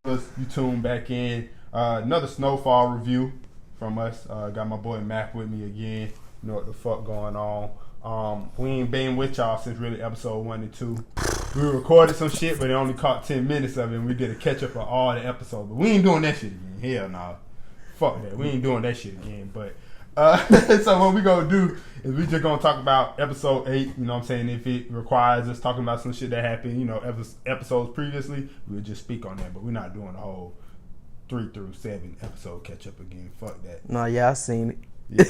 You tune back in. Another Snowfall review from us. Got my boy Mac with me again. You know what the fuck going on. We ain't been with y'all since really episode 1 and 2. We recorded some shit, but it only caught 10 minutes of it, and we did a catch up of all the episodes. But we ain't doing that shit again. Hell nah. Fuck that. We ain't doing that shit again. But so what we gonna do is we just gonna talk about episode 8. You know what I'm saying? If it requires us talking about some shit that happened, you know, episodes previously, we'll just speak on that. But we're not doing the whole 3 through 7 episode catch up again. Fuck that. No, yeah, I seen it.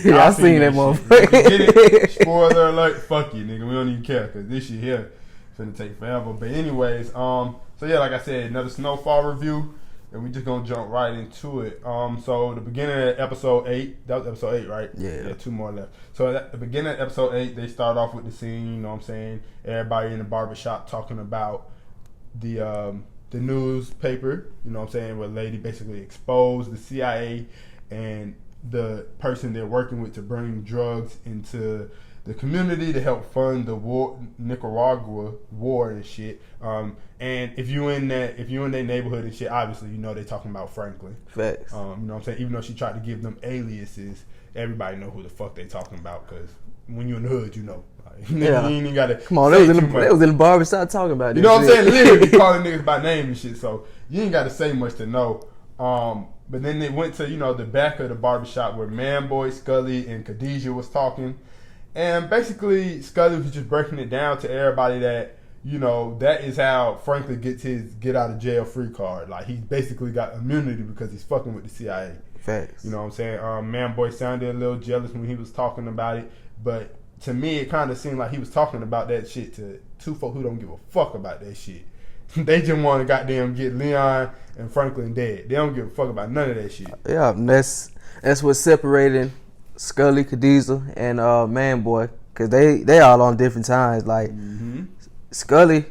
Yeah, I seen that motherfucker. Get it? Spoiler alert. Fuck you, nigga. We don't even care because this shit here finna take forever. But anyways, so yeah, like I said, another Snowfall review. And we just gonna jump right into it. So the beginning of episode 8, that was episode 8, right? Yeah. 2 more left. So at the beginning of episode 8, they start off with the scene, you know what I'm saying? Everybody in the barbershop talking about the newspaper, you know what I'm saying, where lady basically exposed the CIA and the person they're working with to bring drugs into the community to help fund the war, Nicaragua war and shit. And if you in their neighborhood and shit, obviously you know they talking about Franklin. Facts. You know what I'm saying? Even though she tried to give them aliases, everybody know who the fuck they talking about because when you in the hood, you know. Like, yeah. You ain't even gotta. Come on, they was in the barbershop talking about this. You know what I'm saying? Literally calling niggas by name and shit. So you ain't gotta say much to know. But then they went to, you know, the back of the barbershop where Manboy, Scully, and Khadijah was talking. And basically, Scully was just breaking it down to everybody that, you know, that is how Franklin gets his get out of jail free card. Like, he basically got immunity because he's fucking with the CIA. Facts. You know what I'm saying? Manboy sounded a little jealous when he was talking about it. But to me, it kind of seemed like he was talking about that shit to two folk who don't give a fuck about that shit. They just want to goddamn get Leon and Franklin dead. They don't give a fuck about none of that shit. Yeah, that's what's separating Scully, Khadijah, and Manboy, cause they all on different times. Like Scully,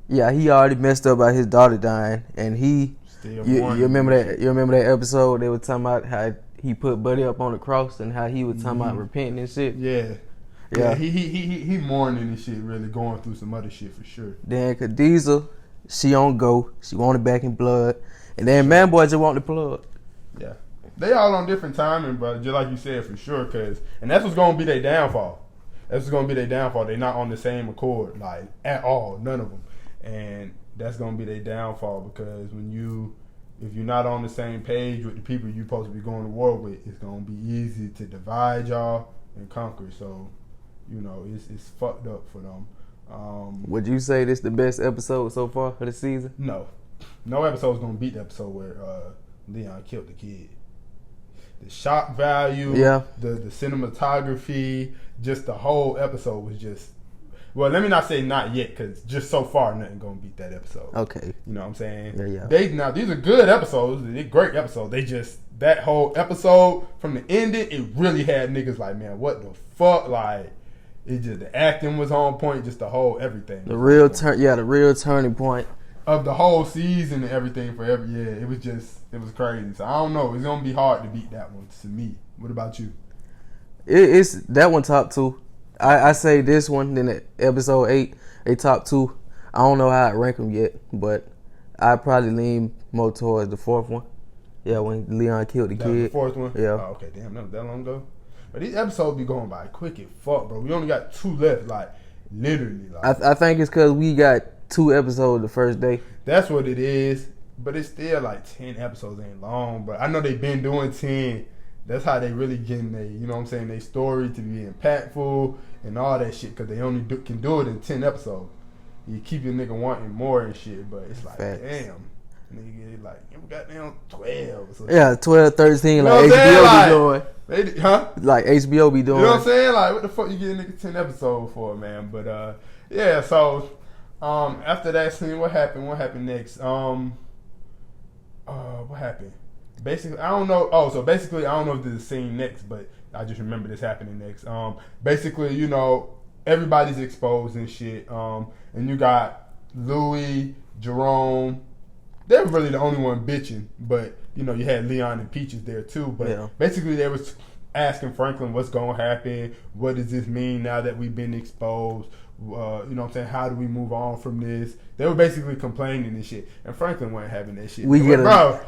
yeah, he already messed up by his daughter dying, and you remember that episode they were talking about how he put Buddy up on the cross and how he was talking about repenting and shit. Yeah. He mourning and shit, really going through some other shit for sure. Then Khadijah, she on go, she want it back in blood, and then Manboy just want the plug. Yeah. They all on different timing, brother, just like you said, for sure. And that's what's going to be their downfall. That's what's going to be their downfall. They're not on the same accord, like, at all. None of them. And that's going to be their downfall because if you're not on the same page with the people you're supposed to be going to war with, it's going to be easy to divide y'all and conquer. So, you know, it's fucked up for them. Would you say this the best episode so far for the season? No. No episode's going to beat the episode where Leon killed the kid. The shock value, the cinematography, just the whole episode was just. Well, let me not say not yet, because just so far, nothing gonna beat that episode. Okay, you know what I'm saying? Yeah. Now these are good episodes. They're great episodes. They just that whole episode from the ending, it really had niggas like, man, what the fuck? Like, it just the acting was on point, just the whole everything. The real turning point of the whole season and everything for it was crazy. So I don't know. It's gonna be hard to beat that one to me. What about you? It's that one top 2. I say this one, then episode 8, they top 2. I don't know how I rank them yet, but I probably lean more towards the 4th one. Yeah, when Leon killed the kid. The 4th one? Yeah. Oh, okay, damn, that was that long ago. But these episodes be going by quick as fuck, bro. We only got 2 left, like literally. Like, I think it's because we got 2 episodes the first day. That's what it is. But it's still like 10 episodes ain't long. But I know they've been doing 10. That's how they really getting their, you know what I'm saying, their story to be impactful and all that shit. Because they only can do it in 10 episodes. You keep your nigga wanting more and shit. But it's like, Facts. damn. Nigga, like, you got down 12 or yeah, 12, 13, you know like HBO be doing. Like HBO be doing. You know what I'm saying? Like, what the fuck you get a nigga 10 episodes for, man? But, yeah, so, after that scene, what happened? What happened next? What happened? Basically, I don't know. Oh, so basically, I don't know if there's a scene next, but I just remember this happening next. Basically, you know, everybody's exposed and shit. And you got Louis, Jerome. They're really the only one bitching, but you know, you had Leon and Peaches there too. But basically, they was asking Franklin what's gonna happen. What does this mean now that we've been exposed? You know what I'm saying? How do we move on from this? They were basically complaining and shit. And Franklin wasn't having that shit. We get bro,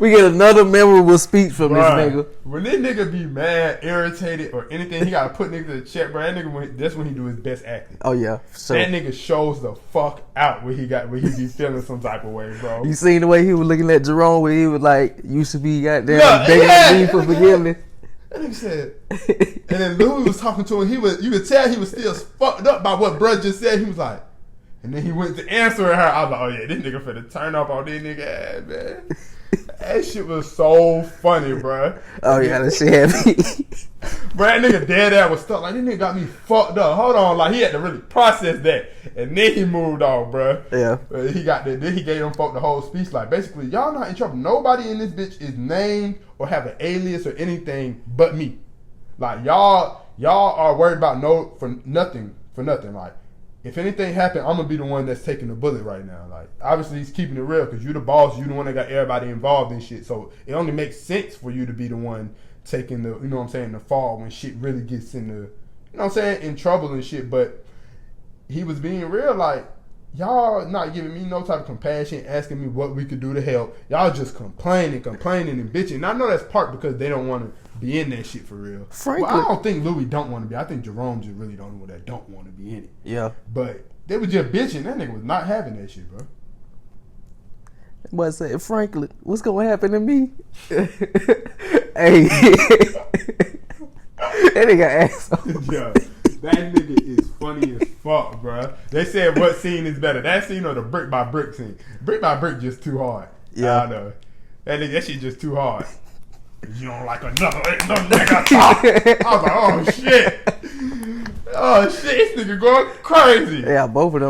another memorable speech from this nigga. When this nigga be mad, irritated, or anything, he gotta put niggas to the check, bro. That nigga, that's when he do his best acting. Oh yeah, so that nigga shows the fuck out when he be feeling some type of way, bro. You seen the way he was looking at Jerome when he was like, used to be goddamn begging me for forgiveness. That nigga said, and then Louis was talking to him. You could tell he was still fucked up by what bruh just said. He was like, and then he went to answering her. I was like, oh yeah, this nigga finna turn up on this nigga ass, man. That shit was so funny, bruh. Oh yeah, that shit had me. Bruh, that nigga dead ass was stuck. Like, this nigga got me fucked up. Hold on, like he had to really process that, and then he moved on, bruh. Yeah. Then he gave them folk the whole speech. Like, basically, y'all not in trouble. Nobody in this bitch is named or have an alias or anything but me. Like, y'all are worried about nothing. Like, if anything happened, I'm gonna be the one that's taking the bullet right now. Like, obviously he's keeping it real because you the boss, you the one that got everybody involved in shit. So it only makes sense for you to be the one taking the, you know what I'm saying, the fall when shit really gets in the, you know what I'm saying, in trouble and shit. But he was being real, like, y'all not giving me no type of compassion, asking me what we could do to help. Y'all just complaining and bitching. And I know that's part because they don't want to be in that shit for real. Frankly, well, I don't think Louis don't want to be. I think Jerome just really don't know that don't want to be in it. Yeah. But they was just bitching. That nigga was not having that shit, bro. But say, Franklin, what's gonna happen to me? Hey, that nigga asshole. Yeah. That nigga is funny as fuck, bro. They said what scene is better, that scene or the brick by brick scene? Brick by brick just too hard. Yeah, I know. That shit just too hard. You don't like another nigga talk. I was like, oh shit. Oh shit, this nigga going crazy. Yeah, both of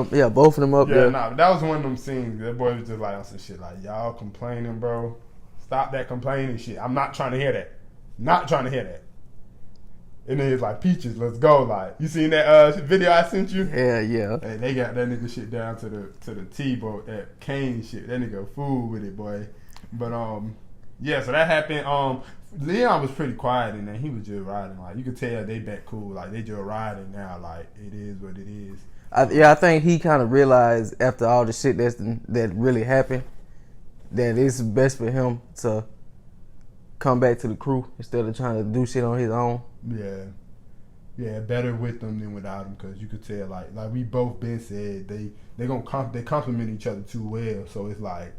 them up there. Yeah, nah, that was one of them scenes. That boy was just like on some shit like, y'all complaining, bro. Stop that complaining shit. I'm not trying to hear that. Not trying to hear that. And then it's like, Peaches, let's go. Like, you seen that video I sent you? Yeah, yeah. Hey, they got that nigga shit down to the T-boy, that Kane shit. That nigga fool with it, boy. But yeah, so that happened. Leon was pretty quiet and then he was just riding. Like, you could tell they back cool. Like, they just riding now. Like, it is what it is. I think he kind of realized after all the shit that really happened that it's best for him to come back to the crew instead of trying to do shit on his own. Yeah, better with them than without them, because you could tell like we both been said they complement each other too well. So it's like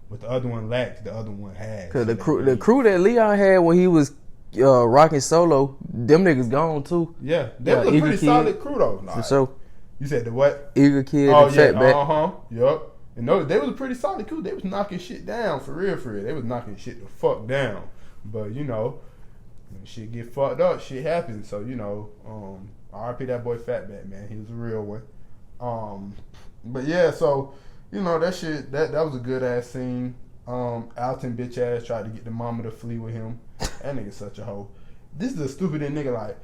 what the other one lacks, the other one has. Cause the crew that Leon had when he was rocking solo, them niggas gone too. Yeah, they was a pretty solid crew though. Like, for sure. You said the what? Eager Kid. Oh and yeah, Fatback. Yup. And they was a pretty solid crew. They was knocking shit down for real. They was knocking shit the fuck down. But you know, when shit get fucked up, shit happens. So you know, RIP that boy Fatback, man. He was a real one. But yeah, so you know that shit. That was a good ass scene. Alton bitch ass tried to get the mama to flee with him. That nigga such a hoe. This is a stupid nigga.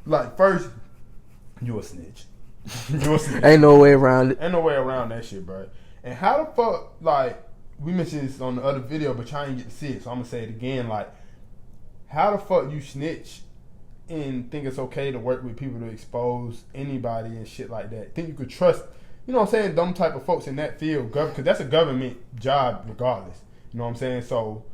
Like first, you a snitch. You a snitch. Ain't no way around it. Ain't no way around that shit, bro. And how the fuck, like, we mentioned this on the other video, but y'all didn't get to see it, so I'm gonna say it again. Like, how the fuck you snitch and think it's okay to work with people to expose anybody and shit like that? Think you could trust, you know what I'm saying, them type of folks in that field, because that's a government job regardless. You know what I'm saying? So,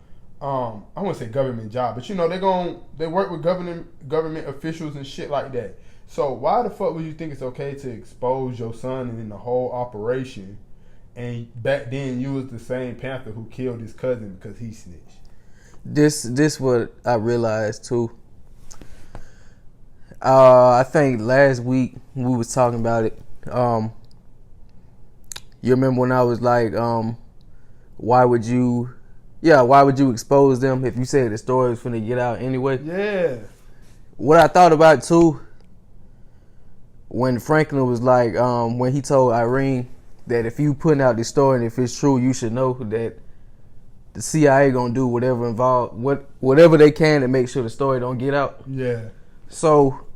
I wouldn't say government job, but you know, they work with government officials and shit like that. So why the fuck would you think it's okay to expose your son and in the whole operation? And back then you was the same Panther who killed his cousin because he snitched. This what I realized too. I think last week we was talking about it. You remember when I was like, why would you expose them if you said the story was finna get out anyway? Yeah. What I thought about too, when Franklin was like, when he told Irene that if you putting out this story and if it's true, you should know that the CIA gonna do whatever they can to make sure the story don't get out. Yeah. So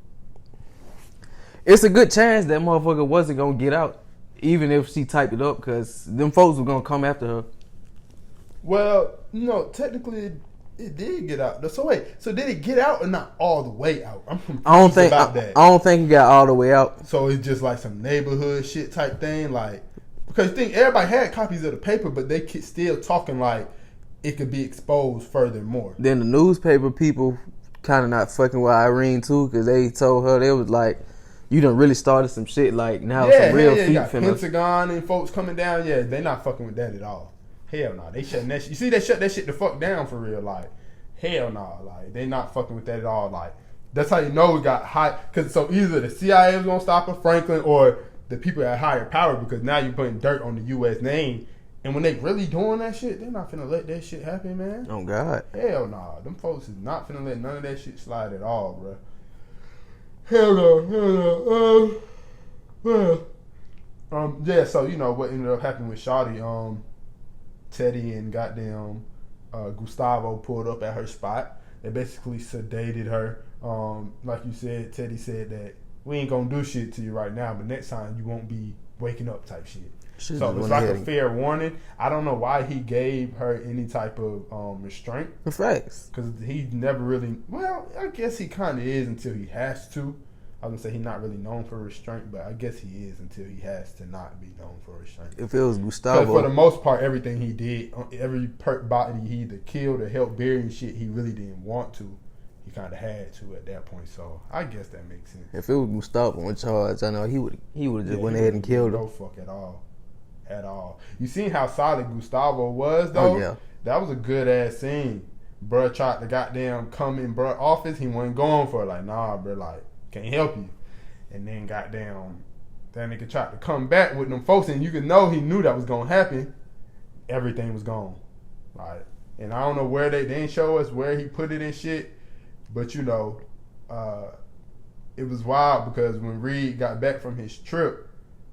it's a good chance that motherfucker wasn't gonna get out, even if she typed it up, because them folks were gonna come after her. Well, you know, technically, It did get out. So wait, so did it get out or not all the way out? I'm confused about that. I don't think it got all the way out. So it's just like some neighborhood shit type thing, like because you think everybody had copies of the paper, but they still talking like it could be exposed furthermore. Then the newspaper people kind of not fucking with Irene too, because they told her they was like, you done really started some shit like now some real feet got Pentagon and folks coming down. Yeah, they not fucking with that at all. Hell no, they shutting that shit. You see, they shut that shit the fuck down for real. Like, hell no, like they not fucking with that at all. Like, that's how you know it got high. Cause so either the CIA was gonna stop it, Franklin, or the people at higher power. Because now you're putting dirt on the U.S. name, and when they really doing that shit, they're not finna let that shit happen, man. Oh God, hell no, them folks is not finna let none of that shit slide at all, bro. Hell no. Yeah. So you know what ended up happening with Shawty, Teddy and goddamn Gustavo pulled up at her spot. They basically sedated her. Like you said, Teddy said that we ain't gonna do shit to you right now, but next time you won't be waking up type shit. So it's like a fair warning. I don't know why he gave her any type of restraint. The facts. Because he never really, well, I guess he kind of is until he has to. I was going to say he's not really known for restraint, but I guess he is until he has to not be known for restraint. If it was Gustavo. For the most part, everything he did, every body he either killed or helped bury and shit he really didn't want to, he kind of had to at that point. So I guess that makes sense. If it was Gustavo in charge, I know he would just went ahead and killed him. No fuck at all. At all. You seen how solid Gustavo was, though? Oh, yeah. That was a good ass scene. Bruh tried to goddamn come in bruh office. He wasn't going for it. Like, nah, bruh, like, can't help you. And then goddamn, that nigga tried to come back with them folks, and you could know he knew that was gonna happen. Everything was gone. Like, and I don't know where they didn't show us where he put it and shit, but you know, it was wild because when Reed got back from his trip,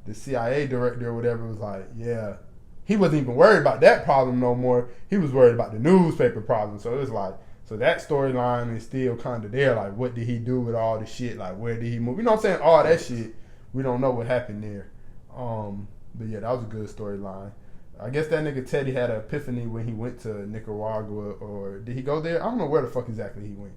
the CIA director or whatever was like, yeah, he wasn't even worried about that problem no more. He was worried about the newspaper problem. So it was like, so that storyline is still kind of there. Like, what did he do with all the shit? Like, where did he move? You know what I'm saying? All that shit. We don't know what happened there. But yeah, that was a good storyline. I guess that nigga Teddy had an epiphany when he went to Nicaragua, or did he go there? I don't know where the fuck exactly he went.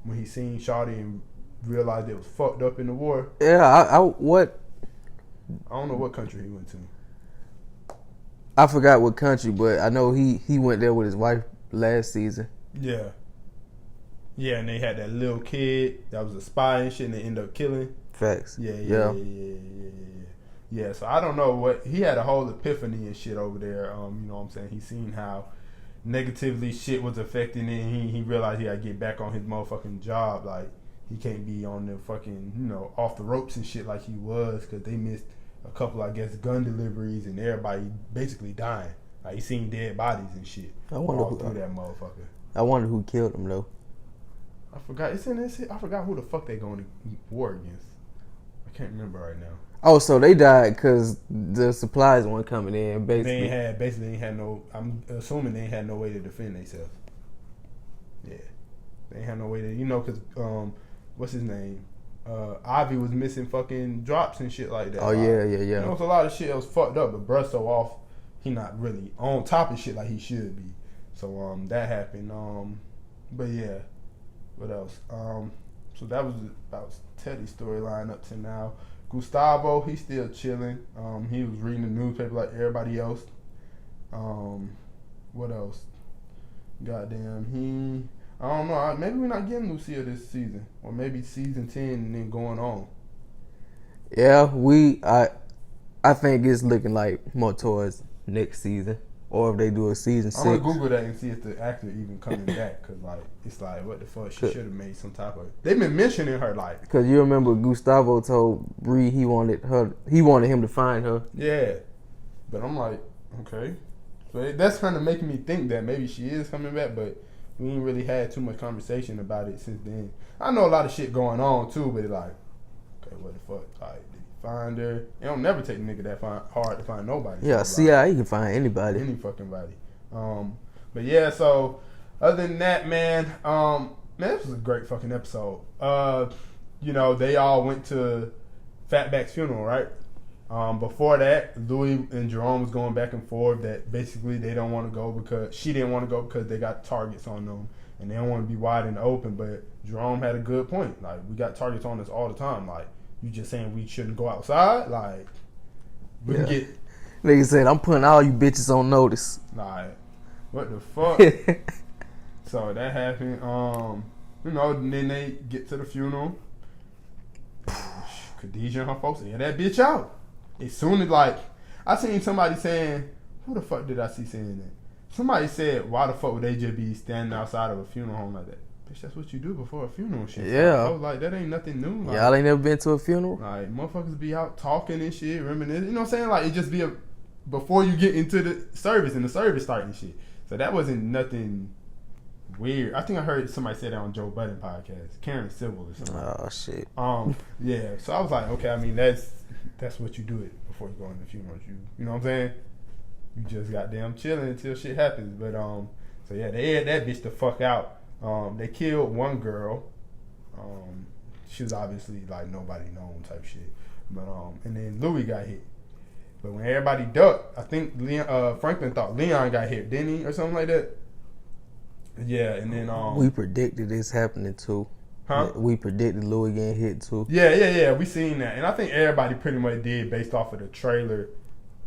When he seen Shawty and realized it was fucked up in the war. Yeah, I don't know what country he went to. I forgot what country, but I know he went there with his wife last season. Yeah. Yeah, and they had that little kid that was a spy and shit, and they ended up killing. Facts. Yeah. Yeah, so I don't know what he had a whole epiphany and shit over there. You know what I'm saying? He seen how negatively shit was affecting it, and he realized he had to get back on his motherfucking job. Like, he can't be on the fucking, you know, off the ropes and shit like he was, because they missed a couple, I guess, gun deliveries, and everybody basically dying. Like, he seen dead bodies and shit. I wonder all through that motherfucker. I wonder who killed him though. I forgot. It's in this. I forgot who the fuck they going to war against. I can't remember right now. Oh, so they died because the supplies weren't coming in. Basically, they ain't had no. I'm assuming they ain't had no way to defend themselves. Yeah, they ain't had no way to. You know, because what's his name? Ivy was missing fucking drops and shit like that. Oh, like, yeah. You know, it's a lot of shit that was fucked up, but bruh so off, he not really on top of shit like he should be. So that happened. But yeah, what else? So that was about Teddy's storyline up to now. Gustavo, he's still chilling. He was reading the newspaper like everybody else. What else? Goddamn, I don't know. Maybe we're not getting Lucia this season, or maybe season 10 and then going on. Yeah, I think it's looking like more towards next season, or if they do a season 6. I'm gonna Google that and see if the actor even coming back, cause like it's like what the fuck, she should have made some type of. They've been mentioning her like. Cause you remember Gustavo told Bree he wanted him to find her. Yeah, but I'm like, okay, so that's kind of making me think that maybe she is coming back, but we ain't really had too much conversation about it since then. I know a lot of shit going on too, but it's like, okay, what the fuck? Like, did he find her? It don't never take a nigga that hard to find nobody. Yeah, so, CIA can find anybody. Any fucking body. But yeah, so other than that, man, this was a great fucking episode. You know, they all went to Fatback's funeral, right? Before that, Louis and Jerome was going back and forth that basically they don't want to go because she didn't want to go because they got targets on them and they don't want to be wide in the open. But Jerome had a good point. Like, we got targets on us all the time. Like, you just saying we shouldn't go outside? Like, we can get... Nigga said, I'm putting all you bitches on notice. Like, what the fuck? So that happened. Then they get to the funeral. Khadijah and her folks air that bitch out. As soon as, like, I seen somebody saying, who the fuck did I see saying that? Somebody said, why the fuck would they just be standing outside of a funeral home like that? Bitch, that's what you do before a funeral shit. Yeah. I was like, that ain't nothing new. Like, y'all ain't never been to a funeral? Like, motherfuckers be out talking and shit, reminiscing. You know what I'm saying? Like, it just be before you get into the service and the service starting shit. So that wasn't nothing weird. I think I heard somebody say that on Joe Budden podcast, Karen Civil or something. Oh shit. Yeah. So I was like, okay. I mean, that's what you do it before you go in the funeral. You know what I'm saying? You just goddamn chilling until shit happens. But so yeah, they aired that bitch the fuck out. They killed one girl. She was obviously like nobody known type shit. But and then Louis got hit. But when everybody ducked, I think Franklin thought Leon got hit, didn't he, or something like that? Yeah, and then we predicted this happening too. Huh? We predicted Louis getting hit too. Yeah. We seen that, and I think everybody pretty much did based off of the trailer,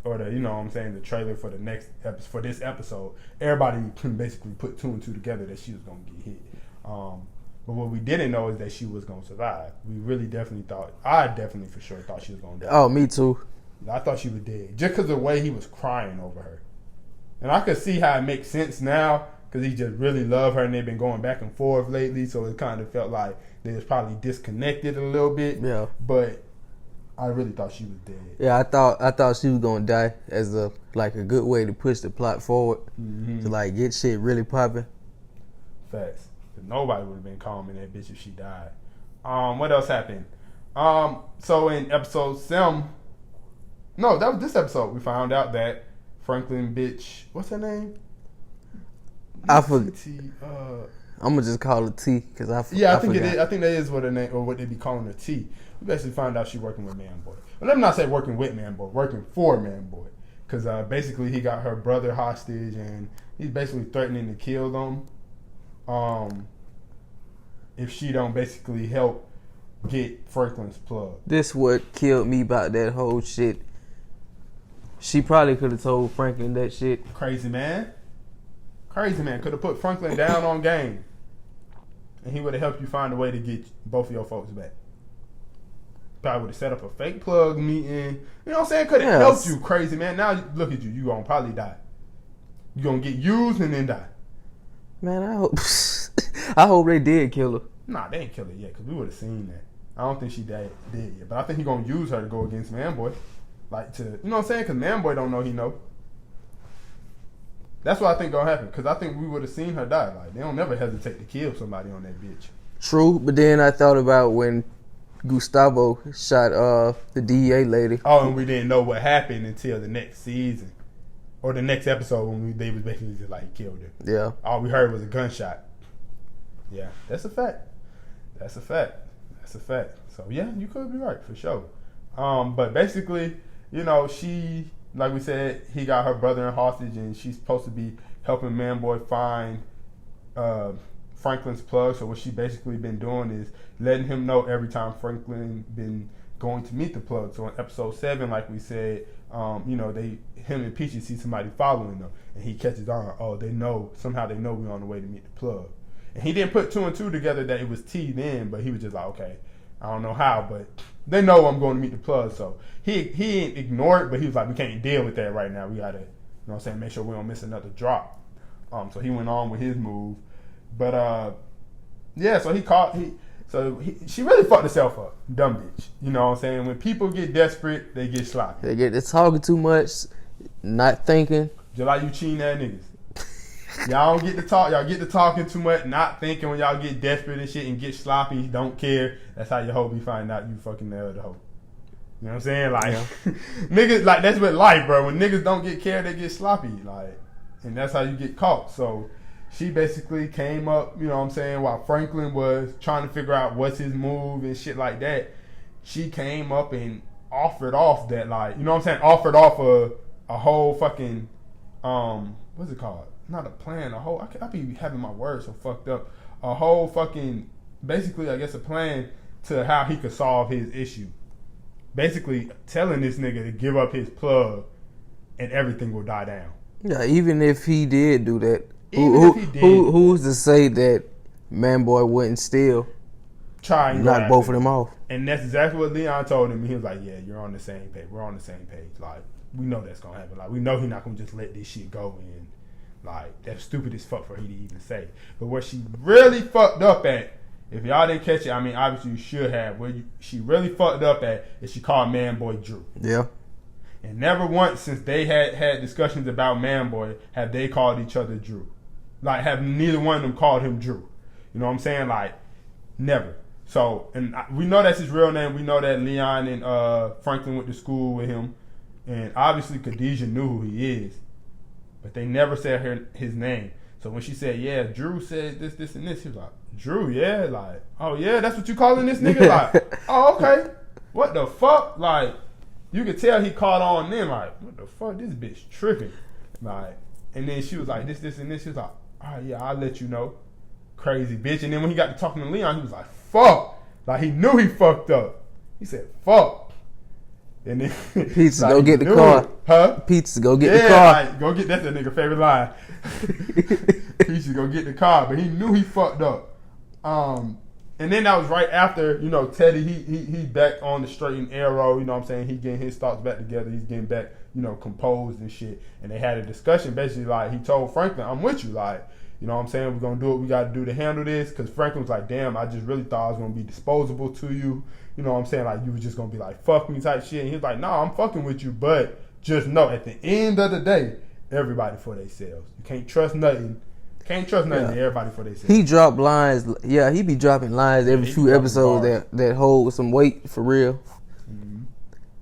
or the the trailer for the next for this episode. Everybody can basically put two and two together that she was gonna get hit. But what we didn't know is that she was gonna survive. We really definitely thought. I definitely for sure thought she was gonna die. Oh, me too. I thought she was dead just because of the way he was crying over her, and I could see how it makes sense now. Because he just really loved her and they've been going back and forth lately. So it kind of felt like they was probably disconnected a little bit. Yeah. But I really thought she was dead. Yeah, I thought she was going to die as a good way to push the plot forward. Mm-hmm. To like get shit really popping. Facts. Nobody would have been calm in that bitch if she died. What else happened? So in episode 7... No, that was this episode. We found out that Franklin bitch... What's her name? I forget. I'm gonna just call her T because I forgot. Yeah, I think it is. I think that is what her name or what they be calling her T. We basically found out she working with Man Boy. Well, let me not say working with Man Boy, working for Man Boy, because basically he got her brother hostage and he's basically threatening to kill them. If she don't basically help get Franklin's plug. This what killed me about that whole shit. She probably could have told Franklin that shit. Crazy man. Could have put Franklin down on game. And he would have helped you find a way to get both of your folks back. Probably would have set up a fake plug meeting. You know what I'm saying? Could have helped you, crazy man. Now look at you. You going to probably die. You going to get used and then die. Man, I hope they did kill her. Nah, they ain't kill her yet because we would have seen that. I don't think she dead yet. But I think he going to use her to go against Man-Boy. Like to, you know what I'm saying? Because Man-Boy don't know he know. That's what I think gonna happen. Because I think we would have seen her die. Like, they don't never hesitate to kill somebody on that bitch. True, but then I thought about when Gustavo shot the DEA lady. Oh, and we didn't know what happened until the next season. Or the next episode when they was basically just like killed her. Yeah. All we heard was a gunshot. Yeah, that's a fact. So yeah, you could be right for sure. But basically, you know, she, like we said, he got her brother in hostage and she's supposed to be helping Man-Boy find Franklin's plug. So what she basically been doing is letting him know every time Franklin been going to meet the plug. So in episode 7, like we said, you know, him and Peachy see somebody following them and he catches on. Oh, somehow they know we're on the way to meet the plug. And he didn't put 2 and 2 together that it was T then, but he was just like, okay, I don't know how, but they know I'm going to meet the plug. So he ain't ignored it, but he was like, we can't deal with that right now. We got to, you know what I'm saying, make sure we don't miss another drop. So he went on with his move. But, yeah, so she really fucked herself up. Dumb bitch. You know what I'm saying? When people get desperate, they get sloppy. They're talking too much, not thinking. Just like you cheating at niggas. Y'all don't get to talk. Y'all get to talking too much, not thinking when y'all get desperate and shit and get sloppy, don't care. That's how your hoe be finding out you fucking the other hoe. You know what I'm saying? Like, niggas, like, that's what life, bro. When niggas don't get care, they get sloppy. Like, and that's how you get caught. So she basically came up, you know what I'm saying, while Franklin was trying to figure out what's his move and shit like that. She came up and offered off that, like, you know what I'm saying? Offered off a whole fucking, what's it called? Not a plan, a whole, I be having my words so fucked up. A whole fucking, basically, I guess, a plan to how he could solve his issue. Basically, telling this nigga to give up his plug and everything will die down. Yeah, even if he did do that, who's to say that Manboy wouldn't still try and knock both of them off? And that's exactly what Leon told him. He was like, yeah, you're on the same page. We're on the same page. Like, we know that's going to happen. Like, we know he's not going to just let this shit go. And, like, that's stupid as fuck for he to even say. But what she really fucked up at, if y'all didn't catch it, I mean, obviously you should have. She really fucked up at is she called Manboy Drew. Yeah. And never once since they had discussions about Manboy have they called each other Drew. Like, have neither one of them called him Drew. You know what I'm saying? Like, never. So, and we know that's his real name. We know that Leon and Franklin went to school with him. And obviously Khadijah knew who he is. But they never said his name. So when she said, yeah, Drew said this, and this, he was like, Drew, yeah? Like, oh, yeah, that's what you calling this nigga? Like, oh, okay. What the fuck? Like, you could tell he caught on them. Like, what the fuck? This bitch tripping. Like, and then she was like, this, and this. She was like, all right, yeah, I'll let you know. Crazy bitch. And then when he got to talking to Leon, he was like, fuck. Like, he knew he fucked up. He said, fuck. And then Pizza, like, go get the car. Huh? Pizza, go get the car. Like, go get, that's that nigga favorite line. Pizza, go get the car. But he knew he fucked up. And then that was right after, you know, Teddy, he back on the straight and arrow, you know what I'm saying? He getting his thoughts back together. He's getting back, you know, composed and shit. And they had a discussion, basically, like, he told Franklin, I'm with you, like, you know what I'm saying? We're going to do what we got to do to handle this. Because Franklin was like, damn, I just really thought I was going to be disposable to you. You know what I'm saying? Like, you was just going to be like, fuck me type shit. And he was like, nah, I'm fucking with you. But just know, at the end of the day, everybody for themselves. You can't trust nothing. Can't trust nothing to everybody for themselves. He dropped lines. Yeah, he be dropping lines every few episodes that hold some weight for real. Mm-hmm.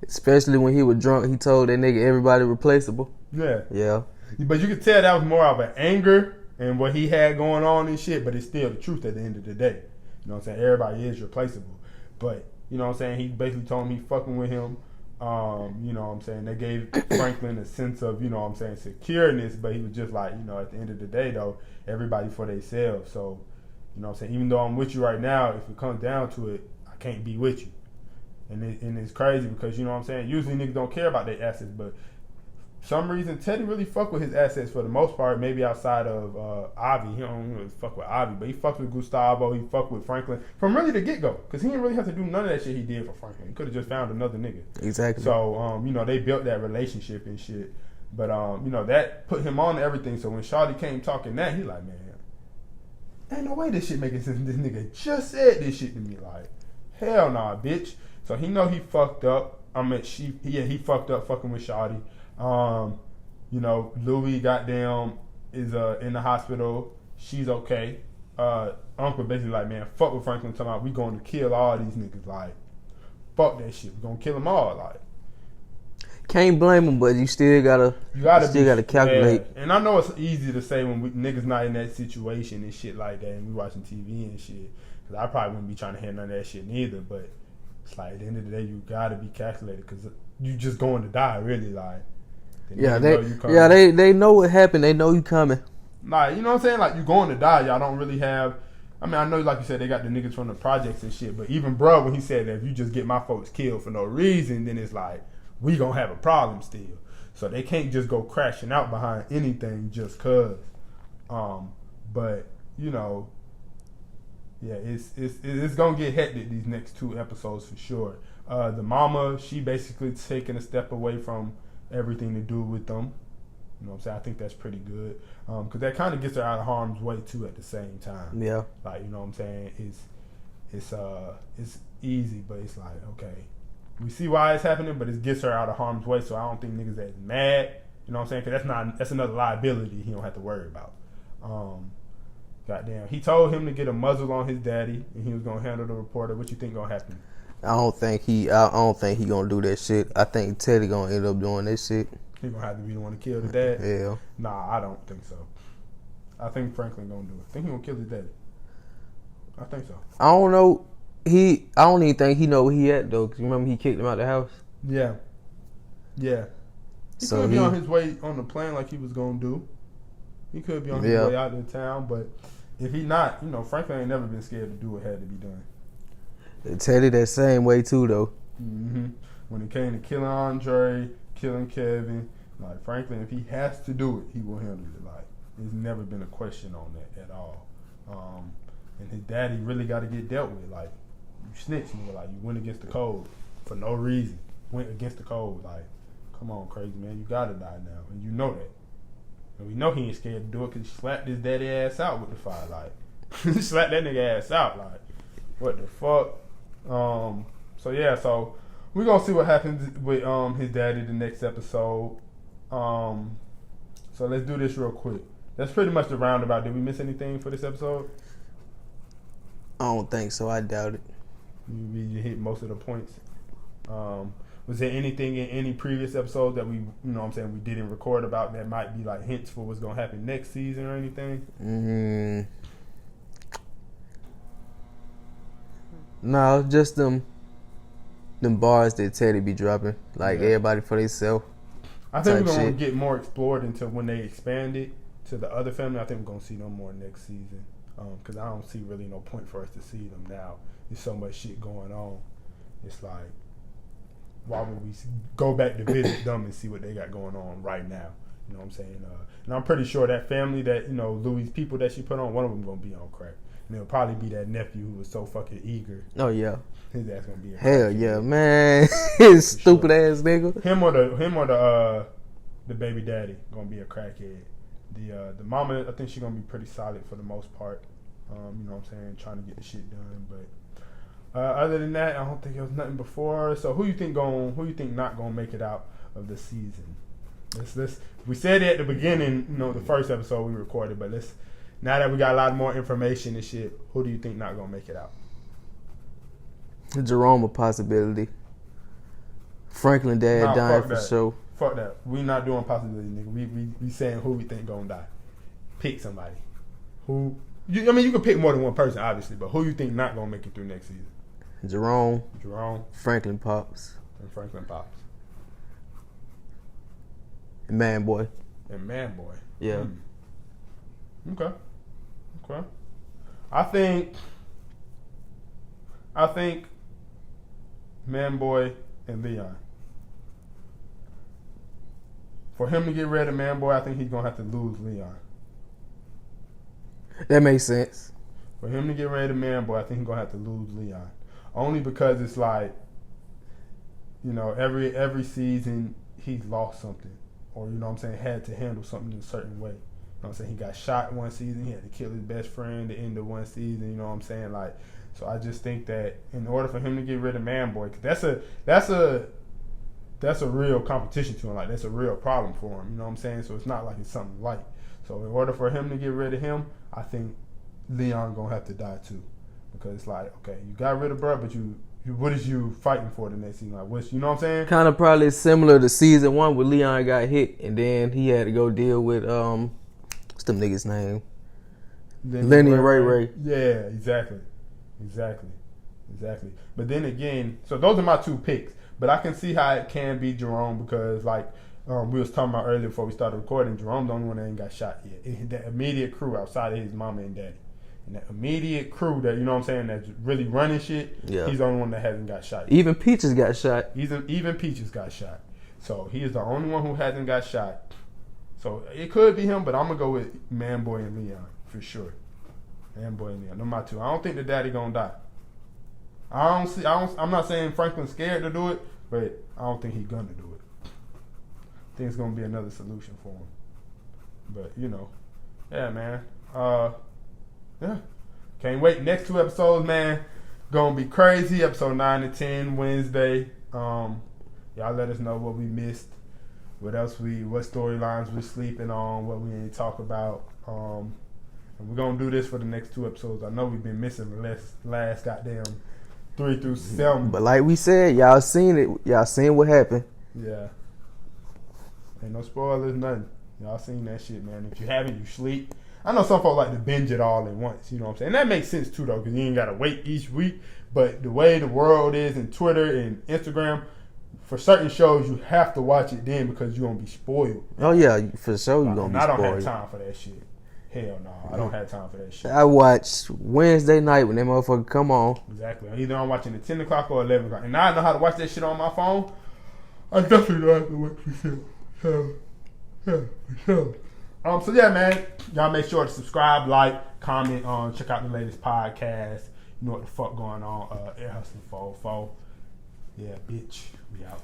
Especially when he was drunk. He told that nigga everybody replaceable. Yeah. Yeah. But you could tell that was more of an anger and what he had going on and shit, but it's still the truth at the end of the day. You know what I'm saying? Everybody is replaceable. But, you know what I'm saying? He basically told him he fucking with him. You know what I'm saying? They gave Franklin a sense of, you know what I'm saying, secureness, but he was just like, you know, at the end of the day, though, everybody for themselves. So, you know what I'm saying? Even though I'm with you right now, if it comes down to it, I can't be with you. And it's crazy because, you know what I'm saying, usually niggas don't care about their assets, but some reason Teddy really fuck with his assets for the most part, maybe outside of Avi. He don't really fuck with Avi, but he fucked with Gustavo, he fucked with Franklin from really the get-go, because he didn't really have to do none of that shit he did for Franklin. He could have just found another nigga. Exactly. So, you know, they built that relationship and shit. But, you know, that put him on to everything. So when Shawty came talking that, he like, man, ain't no way this shit making sense. This nigga just said this shit to me. Like, hell nah, bitch. So he know he fucked up. He fucked up fucking with Shawty. You know, Louis goddamn is in the hospital. She's okay. Uncle basically like, man, fuck with Franklin, talking about we going to kill all these niggas. Like, fuck that shit. We gonna kill them all. Like, can't blame them, but you still gotta calculate. Yeah. And I know it's easy to say when niggas not in that situation and shit like that, and we watching TV and shit. Cause I probably wouldn't be trying to hear none of that shit neither. But it's like at the end of the day, you gotta be calculated because you just going to die, really. Like, they know what happened. They know you coming. Like, you know what I'm saying? Like, you going to die. Y'all don't really have. I mean, I know, like you said, they got the niggas from the projects and shit. But even bro, when he said that if you just get my folks killed for no reason, then it's like we gonna have a problem still. So they can't just go crashing out behind anything just cause. But you know, yeah, it's gonna get hectic these next 2 episodes for sure. The mama, she basically taking a step away from everything to do with them. You know what I'm saying? I think that's pretty good. Because that kind of gets her out of harm's way too at the same time. Yeah. Like, you know what I'm saying? It's easy, but it's like, okay, we see why it's happening, but it gets her out of harm's way, so I don't think niggas that mad. You know what I'm saying? Because that's another liability he don't have to worry about. Goddamn. He told him to get a muzzle on his daddy, and he was gonna handle the reporter. What you think gonna happen? I don't think he gonna do that shit. I think Teddy gonna end up doing that shit. He gonna have to be the one to kill the dad? Yeah. Nah, I don't think so. I think Franklin gonna do it. I think he gonna kill his daddy. I think so. I don't know. I don't even think he know where he at though. Cause remember he kicked him out the house. Yeah. Yeah. He So could be on his way on the plane like he was gonna do. He could be on his way out of town, but if he not, Franklin ain't never been scared to do what had to be done. Teddy that same way too though. Mm-hmm. When it came to killing Andre, killing Kevin, like Franklin, if he has to do it, he will handle it. Like there's never been a question on that at all. And his daddy really got to get dealt with. Like you snitch, like you went against the code for no reason. Went against the code. Like, come on, crazy man, you gotta die now, and you know that. And we know he ain't scared to do it because he slapped his daddy ass out with the fire. Like, he slapped that nigga ass out. Like, what the fuck? So we're gonna see what happens with his daddy the next episode. So let's do this real quick. That's pretty much the roundabout. Did we miss anything for this episode? I don't think so. I doubt it. You hit most of the points. Was there anything in any previous episode that we didn't record about that might be like hints for what's gonna happen next season or anything? No, just them bars that Teddy be dropping, like everybody for themselves. I think we're gonna get more explored until when they expand it to the other family. I think we're gonna see no more next season because I don't see really no point for us to see them now. There's so much shit going on. It's like, why would we go back to visit them and see what they got going on right now? You know what I'm saying? And I'm pretty sure that family that, Louis' people that she put on, one of them going to be on crack. And it'll probably be that nephew who was so fucking eager. Oh, yeah. His ass going to be a hell yeah, man. His stupid ass nigga. Him or the baby daddy going to be a crackhead. The mama, I think she's going to be pretty solid for the most part. You know what I'm saying? Trying to get the shit done, but other than that, I don't think there was nothing before. So who you think not gonna make it out of the season? Let's we said it at the beginning, the first episode we recorded, but now that we got a lot more information and shit, who do you think not gonna make it out? Jerome a possibility. Franklin dad dying for sure. Fuck that. We not doing possibility, nigga. We saying who we think gonna die. Pick somebody. Who? You can pick more than one person, obviously, but who you think not gonna make it through next season? Jerome, Franklin Pops, and Man Boy. Yeah. Okay. I think Man Boy and Leon. For him to get rid of Man Boy, I think he's gonna have to lose Leon. That makes sense. For him to get rid of Man Boy, I think he's gonna have to lose Leon. Only because it's like, every season he's lost something. Or, had to handle something in a certain way. You know what I'm saying? He got shot one season, he had to kill his best friend at the end of one season, you know what I'm saying? Like, so I just think that in order for him to get rid of Man Boy, 'cause that's a real competition to him, like that's a real problem for him, you know what I'm saying? So it's not like it's something light. So in order for him to get rid of him, I think Leon gonna have to die too. Because it's like, okay, you got rid of bro, but what is you fighting for the next season? Like, you know what I'm saying? Kind of probably similar to season 1 where Leon got hit and then he had to go deal with what's them niggas' name? Lenny and Ray. Yeah, exactly. But then again, so those are my two picks. But I can see how it can be Jerome because we was talking about earlier before we started recording, Jerome's the only one that ain't got shot yet. The immediate crew outside of his mama and daddy. And that immediate crew that, that's really running shit, he's the only one that hasn't got shot yet. Even Peaches got shot. Even Peaches got shot. So he is the only one who hasn't got shot. So it could be him, but I'm going to go with Man Boy and Leon for sure. Man Boy and Leon. Number 2. I don't think the daddy going to die. I'm not saying Franklin's scared to do it, but I don't think he's going to do it. I think it's going to be another solution for him. But, yeah, man. Yeah. Can't wait. Next 2 episodes, man. Gonna be crazy. Episode 9 and 10 Wednesday. Y'all let us know what we missed. What storylines we're sleeping on. What we ain't talk about. And we're gonna do this for the next 2 episodes. I know we've been missing the last goddamn 3 through 7. But like we said, y'all seen it. Y'all seen what happened. Yeah. Ain't no spoilers, nothing. Y'all seen that shit, man. If you haven't, you sleep. I know some folks like to binge it all at once, you know what I'm saying? And that makes sense too, though, because you ain't got to wait each week. But the way the world is and Twitter and Instagram, for certain shows, you have to watch it then because you're gonna be spoiled. Oh yeah, for sure you're gonna be I don't spoiled. have time for that shit. Hell no, I don't have time for that shit. I watch Wednesday night when that motherfucker come on. Exactly. Either I'm watching at 10 o'clock or 11 o'clock. And now I know how to watch that shit on my phone. I definitely know how to watch this shit. Yeah, for sure. So yeah, man, y'all make sure to subscribe, like, comment, check out the latest podcast. You know what the fuck going on. EH404. Yeah, bitch. We out.